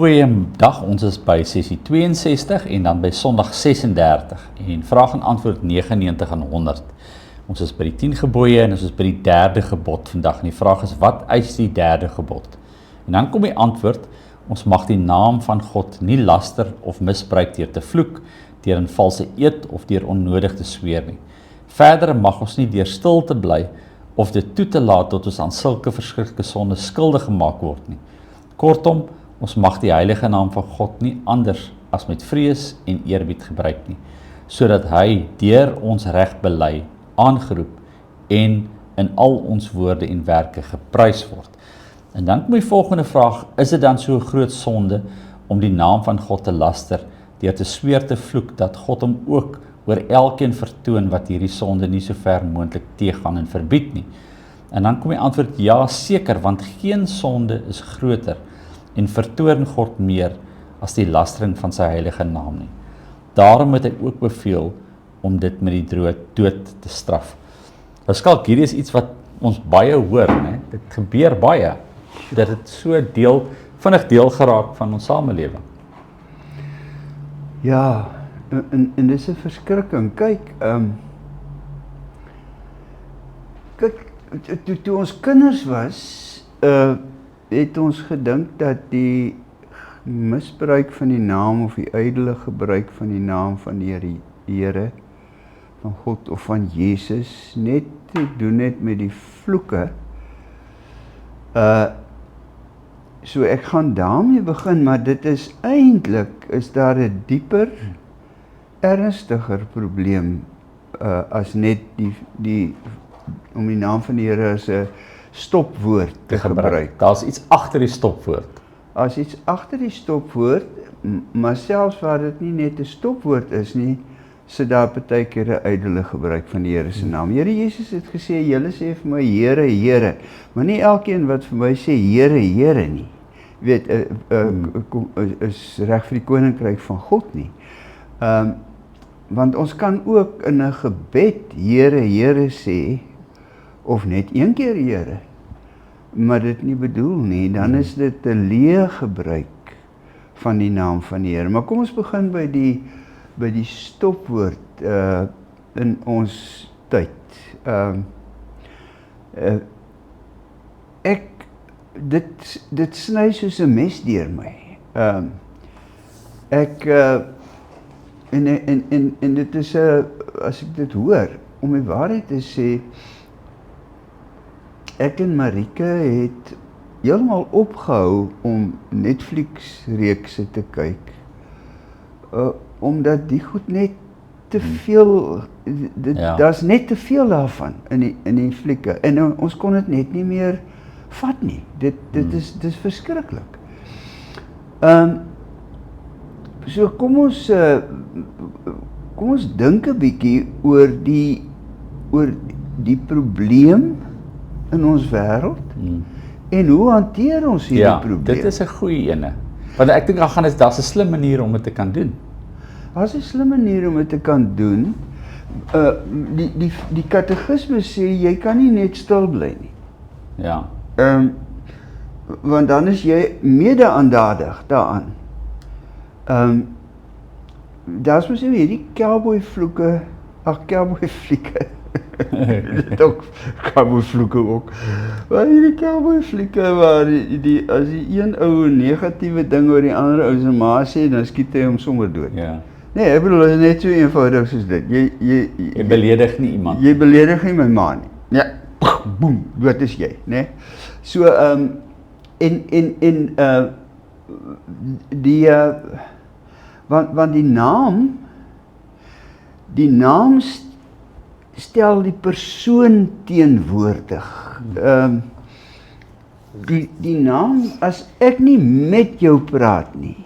Goeiedag, ons is by sessie 62 en dan by Sondag 36 en vraag en antwoord 99 en 100. Ons is by die 10 gebooie en ons is by die 3de gebod vandag en die vraag is, wat eis die 3de gebod? En dan kom die antwoord, ons mag die naam van God nie laster of misbruik deur te vloek, deur 'n valse eed of deur onnodig te sweer nie. Verder mag ons nie deur stil te bly of dit toe te laat tot ons aan sulke verskriklike sondes skuldig gemaak word nie. Kortom, ons mag die heilige naam van God nie anders as met vrees en eerbied gebruik nie, sodat hy deur ons reg bely, aangeroep en in al ons woorde en werke geprys word. En dan kom die volgende vraag, is dit dan so 'n groot sonde om die naam van God te laster, deur te sweer te vloek dat God hom ook oor elkeen vertoon wat hierdie sonde nie so ver moontlik teëgaan en verbied nie? En dan kom die antwoord, ja seker, want geen sonde is groter en vertoon God meer as die lastering van sy heilige naam nie. Daarom het hy ook beveel om dit met die dood te straf. Skalk, hierdie is iets wat ons baie hoor, né? Dit gebeur baie, dat dit so vinnig deel geraak van ons samelewing. Ja, en dis 'n verskrikking. Kyk, toe ons kinders was, het ons gedink dat die misbruik van die naam of die ydelle gebruik van die naam van die Here, van God of van Jesus, net te doen het met die vloeke. So ek gaan daarmee begin, maar dit is eintlik, is daar 'n dieper, ernstiger probleem as net om die naam van die Here as 'n stopwoord te gebruik. Daar's iets agter die stopwoord. As iets agter die stopwoord, maar selfs waar dit nie net 'n stopwoord is nie, sit daar partykeer 'n ydelle gebruik van die Here se naam. Here Jesus het gesê, julle sê vir my Here, Here, maar nie elkeen wat vir my sê Here, Here nie, weet, is reg vir die koninkryk van God nie. Want ons kan ook in 'n gebed Here, Here sê, of net een keer Here, maar dit nie bedoel nie, dan is dit 'n leë gebruik van die naam van die Here. Maar kom ons begin by die stopwoord in ons tyd. Dit sny soos 'n mes deur my. En dit is as ek dit hoor, om die waarheid te sê, ek en Marike het heeltemal opgehou om Netflix-reekse te kyk, omdat die goed net te veel, daar's net te veel daarvan in die flieke, en ons kon dit net nie meer vat nie. Dit is verskriklik. So kom ons dink 'n bietjie oor die probleem in ons wêreld, en hoe hanteer ons hierdie probleem? Dit is 'n goeie ene. Want ek dink daar's 'n slim manier om dit te kan doen. Daar's 'n slim manier om dit te kan doen. Die katekisme sê jy kan nie net stil bly nie. Ja. Want dan is jy mede-aandadig daaraan. Daar's mos hierdie cowboy flieke, dit ook cowboy vloeke ook. Maar hierdie cowboy flieke waar as die een ou negatiewe ding oor die ander ou se ma sê, dan skiet hy hom sommer dood. Ja. Nee, ek bedoel, dit is net so eenvoudig soos dit. Jy beledig nie iemand. Jy beledig nie my ma nie. Ja, boem, dood is jy, né? So, want die naam stel die persoon teenwoordig. Die naam, as ek nie met jou praat nie,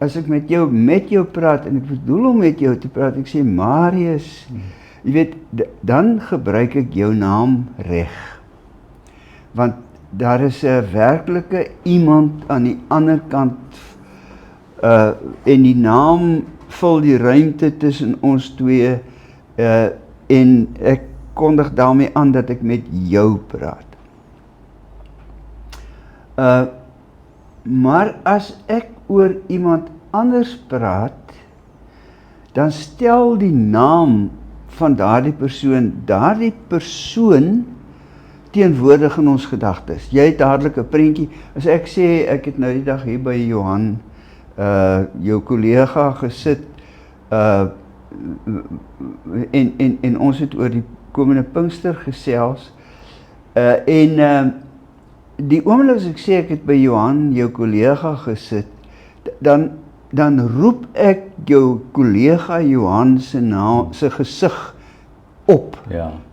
as ek met jou praat, en ek bedoel om met jou te praat, ek sê Marius, jy weet, dan gebruik ek jou naam reg. Want daar is 'n werklike iemand aan die ander kant, en die naam vul die ruimte tussen ons twee, en ek kondig daarmee aan dat ek met jou praat. Maar as ek oor iemand anders praat, dan stel die naam van daardie persoon teenwoordig in ons gedagtes. Jy het dadelik 'n prentjie. As ek sê, ek het nou die dag hier by Johan, jou kollega gesit, en ons het oor die komende Pinkster gesels, die oomblik as ek sê ek het by Johan, jou kollega gesit, dan roep ek jou kollega Johan se gesig op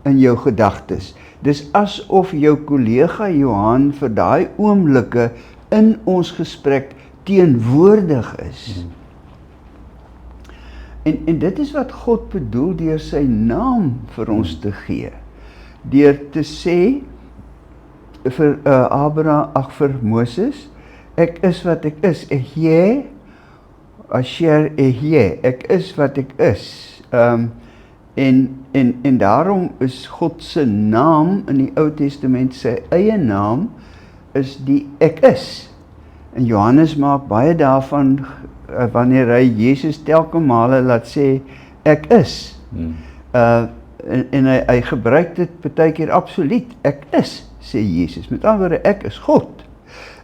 in jou gedagtes. Dis asof jou kollega Johan vir daai oomblikke in ons gesprek teenwoordig is. En dit is wat God bedoel deur sy naam vir ons te gee. Deur te sê vir vir Moses, ek is wat ek is. Ehyeh, asher ehyeh, ek is wat ek is. En daarom is God se naam in die Ou Testament, sy eie naam, is die ek is. En Johannes maak baie daarvan, wanneer hy Jesus telke male laat sê, ek is. En hy gebruik dit baie keer absoluut, ek is, sê Jesus. Met ander woorde, ek is God.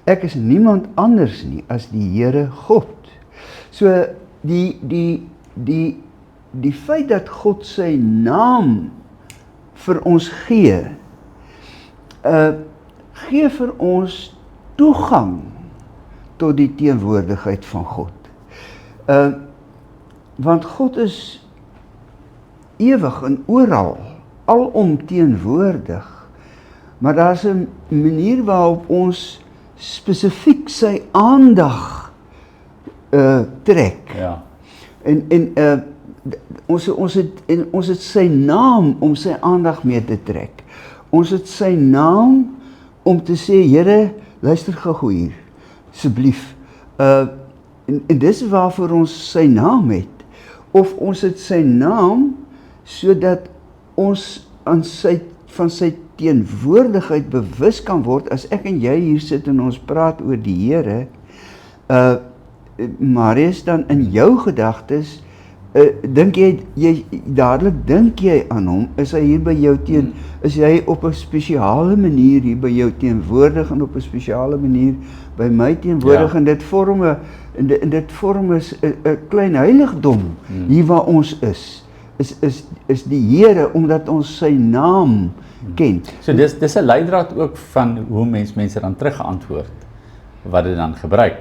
Ek is niemand anders nie as die Here God. So, die feit dat God sy naam vir ons gee, gee vir ons toegang tot die teenwoordigheid van God. Want God is ewig en oral, alom teenwoordig, maar daar is 'n manier waarop ons spesifiek sy aandag trek. Ja. Ons het sy naam om sy aandag mee te trek. Ons het sy naam om te sê, Here, luister gou hier, asseblief. En dis waarvoor ons sy naam het. Of ons het sy naam sodat ons van sy teenwoordigheid bewus kan word. As ek en jy hier sit en ons praat oor die Here, Marius, dan in jou gedagtes, dink jy dadelik dink jy aan hom, is hy hier by jou is hy op 'n spesiale manier hier by jou teenwoordig en op 'n spesiale manier by my teenwoordig, en dit vorm 'n klein heiligdom hier waar ons is die Here, omdat ons sy naam ken. So dis 'n leidraad ook van hoe mense dan terugantwoord, wat dit dan gebruik.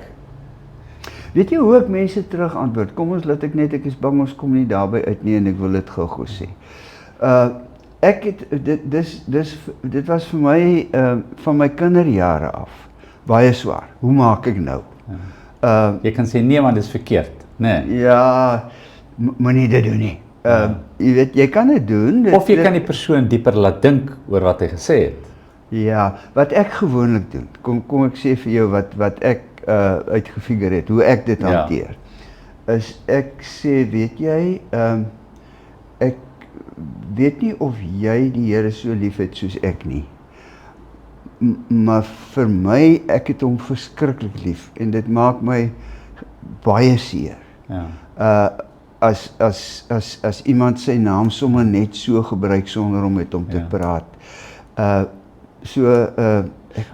Weet jy hoe ek mense terug antwoord? Kom ons laat ek is bang ons kom nie daarby uit nie, en ek wil dit gou sê. Dit was vir my van my kinderjare af baie swaar. Hoe maak ek nou? Jy kan sê nee, want dit is verkeerd, nee. Ja, moenie dit doen nie. Jy weet, jy kan dit doen. Of jy kan die persoon dieper laat dink oor wat hy gesê het. Ja, wat ek gewoonlik doen, kom ek sê vir jou wat ek uitgefigure het, hoe ek dit hanteer, is ek sê, weet jy, ek weet nie of jy die Here so lief het soos ek nie, maar vir my, ek het hom verskriklik lief, en dit maak my baie seer. As iemand sy naam sommer net so gebruik sonder om met hom te praat.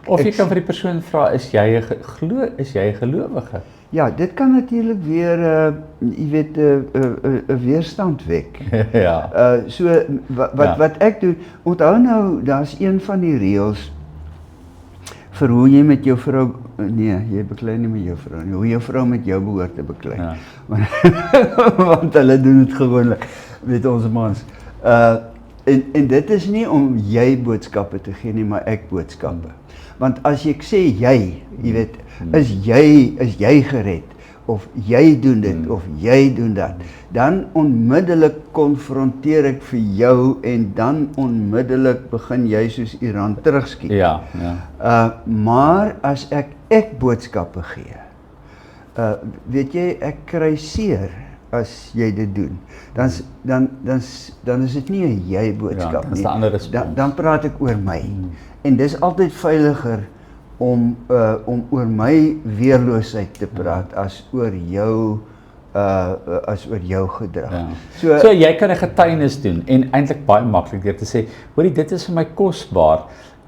Of jy kan vir die persoon vra, is jy 'n gelowige? Ja, dit kan natuurlik weer, jy weet, 'n weerstand wek. Ja. Wat ek doen, onthou nou, daar's een van die reëls vir hoe jy met jou vrou, nee, jy beklei nie met jou vrou nie, hoe jou vrou met jou behoort te beklei. Ja. Want hulle doen dit gewoonlik met ons mans. En dit is nie om jy boodskappe te gee nie, maar ek boodskappe. Want as ek sê jy weet, is jy gered, of jy doen dit, of jy doen dat, dan onmiddellik konfronteer ek vir jou, en dan onmiddellik begin jy soos Iran terugskiet. Ja. Maar as ek boodskappe gee, weet jy, ek kry seer as jy dit doen. Dan is dit nie 'n jy boodskap nie. Dan praat ek oor my. En dis altyd veiliger om oor my weerloosheid te praat as oor jou gedrag. Ja. So jy kan 'n getuienis doen en eintlik baie maklik deur te sê, hoorie, dit is vir my kosbaar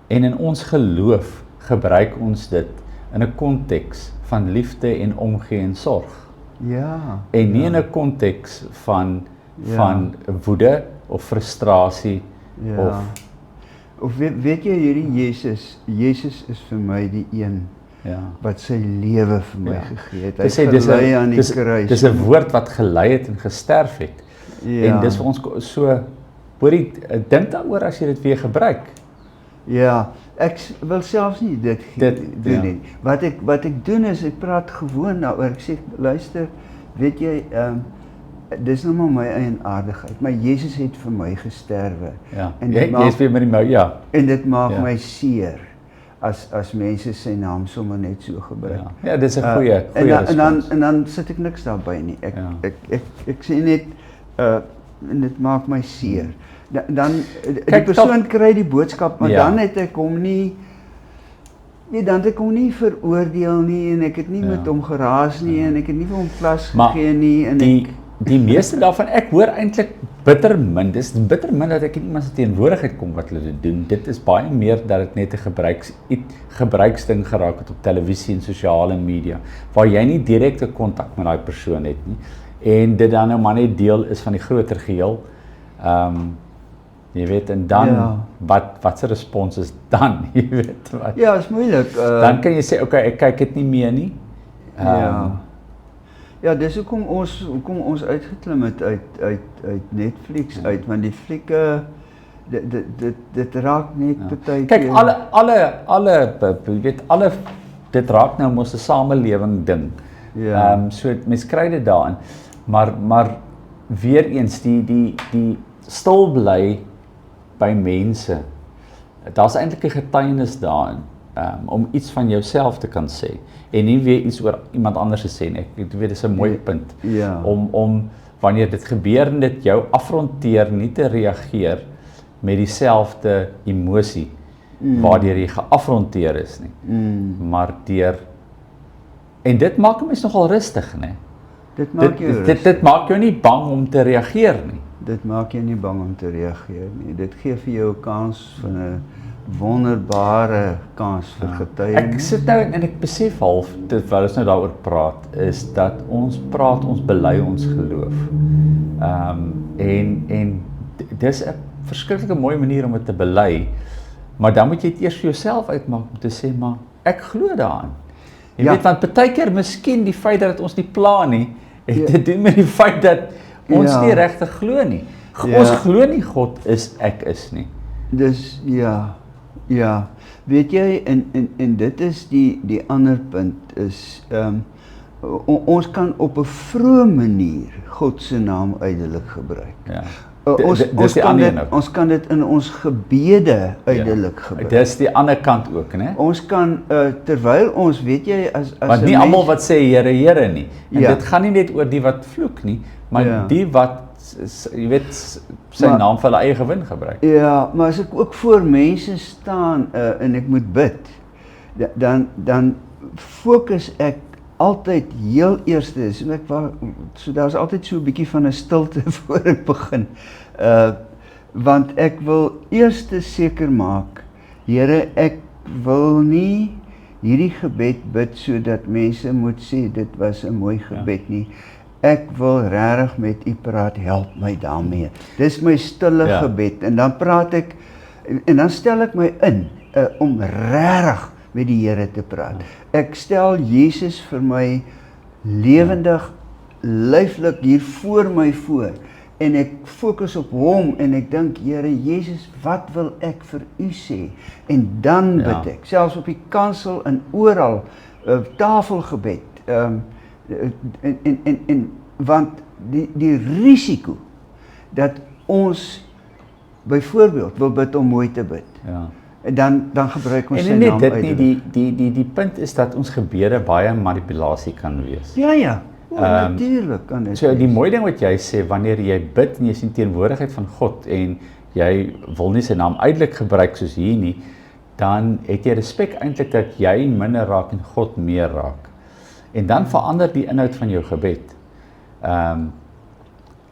en in ons geloof gebruik ons dit in 'n konteks van liefde en omgee en sorg. Ja. En nie in 'n konteks van woede of frustrasie of weet jy hierdie Jesus is vir my die een wat sy lewe vir my gegee het. Hy het gelei aan die kruis. Dis 'n woord wat gelei het en gesterf het. En dis vir ons so, hoorie, dink daaroor as jy dit weer gebruik. Ja, ek wil selfs nie dit doen nie. Wat ek doen is, ek praat gewoon daaroor. Ek sê, luister, weet jy, dis nou maar my eienaardigheid, maar Jesus het vir my gesterwe. Ja, jy is weer met die mou, ja. En dit maak my seer, as mense sy naam sommer net so gebruik. Ja, dis 'n goeie respons. En dan sit ek niks daarby nie. Ek sê net, en dit maak my seer. Dan die persoon kry die boodskap, maar dan het ek hom nie veroordeel nie, en ek het nie met hom geraas nie, en ek het nie vir hom klas gegee nie, en die meeste daarvan, ek hoor eintlik bitter min, dis bitter min dat ek in iemand se teenwoordigheid kom wat hulle dit doen. Dit is baie meer dat dit net 'n gebruiksding geraak het op televisie en sosiale media, waar jy nie direkte kontak met daai persoon het nie, en dit dan nou maar net deel is van die groter geheel. Jy weet, en dan, wat se respons is dan, jy weet wat? Ja, is moeilik. Dan kan jy sê, okay, ek kyk dit nie meer nie. Ja, dis hoekom ons uitgeklim het uit Netflix uit, want die flieke, dit raak net partykeer. Kyk, dit raak nou mos 'n samelewing ding. So mens kry dit daarin, maar weer eens die stil bly by mense. Daar's eintlik 'n getuienis daarin, om iets van jouself te kan sê en nie weer iets oor iemand anders te sê nie. Ek weet, dis 'n mooi punt. Om wanneer dit gebeur en dit jou afronteer, nie te reageer met dieselfde emosie waardeur jy geafronteer is nie, maar deur, en dit maak 'n mens nogal rustig, né? Dit maak jou nie bang om te reageer nie. Dit maak jou nie bang om te reageer nie. Dit gee vir jou 'n kans van 'n wonderbare kans vir getuienis. Ek sit nou en ek besef half, terwyl ons nou daaroor praat, is dat ons bely ons geloof. En dis 'n verskriklike mooi manier om dit te bely, maar dan moet jy dit eers vir jouself uitmaak om te sê, maar ek glo daaraan. Jy weet, want partykeer miskien die feit dat ons nie pla nie, het te doen met die feit dat ons nie regtig glo nie. Ons glo nie God is, ek is nie. Dus weet jy, en dit is die ander punt, is ons kan op 'n vroeë manier God se naam uitelik gebruik. Ons kan dit in ons gebede uitelik gebruik. Dis die ander kant ook, né? Ons kan, terwyl ons, weet jy, as want nie almal wat sê Here, Here nie. En dit gaan nie net oor die wat vloek nie, maar die wat, jy weet, sy naam vir hulle eie gewin gebruik. Ja, maar as ek ook voor mense staan en ek moet bid, dan fokus ek altyd heel eerste, so daar's altyd so 'n bietjie van 'n stilte voor ek begin, want ek wil eers seker maak, Here, ek wil nie hierdie gebed bid sodat mense moet sê dit was 'n mooi gebed nie. Ek wil regtig met U praat, help my daarmee. Dis my stille gebed, en dan praat ek, en dan stel ek my in om regtig met die Here te praat. Ek stel Jesus vir my lewendig, lyflik hier voor my voor, en ek fokus op hom, en ek dink, Here Jesus, wat wil ek vir U sê? En dan bid ek, selfs op die kansel en oral, tafelgebed, want die risiko dat ons byvoorbeeld wil bid om mooi te bid, dan gebruik ons sy naam uit. En net dit, die punt is dat ons gebede baie manipulasie kan wees. Ja, natuurlijk kan dit. So die mooi ding wat jy sê, wanneer jy bid en jy is in teenwoordigheid van God en jy wil nie sy naam uitelik gebruik soos hier nie, dan het jy respek eintlik dat jy minder raak en God meer raak. En dan verander die inhoud van jou gebed.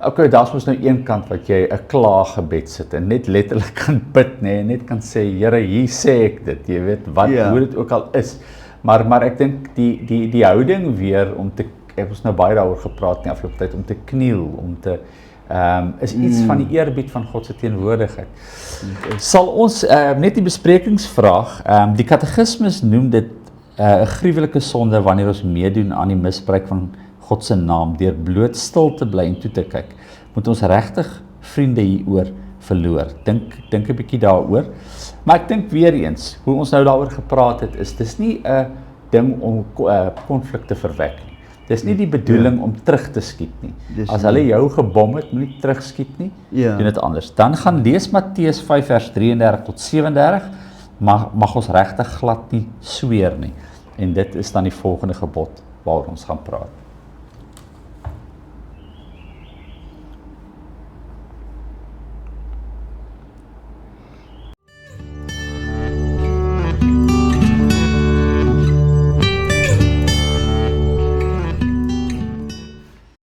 Okay, daar's mos nou een kant wat jy 'n klaaggebed sit en net letterlik kan bid, en net kan sê, Here, hier sê ek dit, jy weet, hoe dit ook al is. Maar ek dink die houding weer om te, ek het nou baie daaroor gepraat in die afgelope tyd, om te kniel, om te is iets van die eerbied van God se teenwoordigheid. Sal ons net die besprekingsvraag, die katekismus noem dit 'n gruwelike sonde wanneer ons meedoen aan die misbruik van God se naam deur bloot stil te bly en toe te kyk. Moet ons regtig vriende hieroor verloor? Dink 'n bietjie daaroor. Maar ek dink weer eens, hoe ons nou daaroor gepraat het, dis nie 'n ding om konflik te verwek nie. Dis nie die bedoeling om terug te skiet nie. As hulle jou gebom het, moenie terugskiet nie. Doen dit anders. Dan gaan lees Matteus 5 vers 33 tot 37, mag ons regtig glad nie sweer nie. En dit is dan die volgende gebod waaroor ons gaan praat.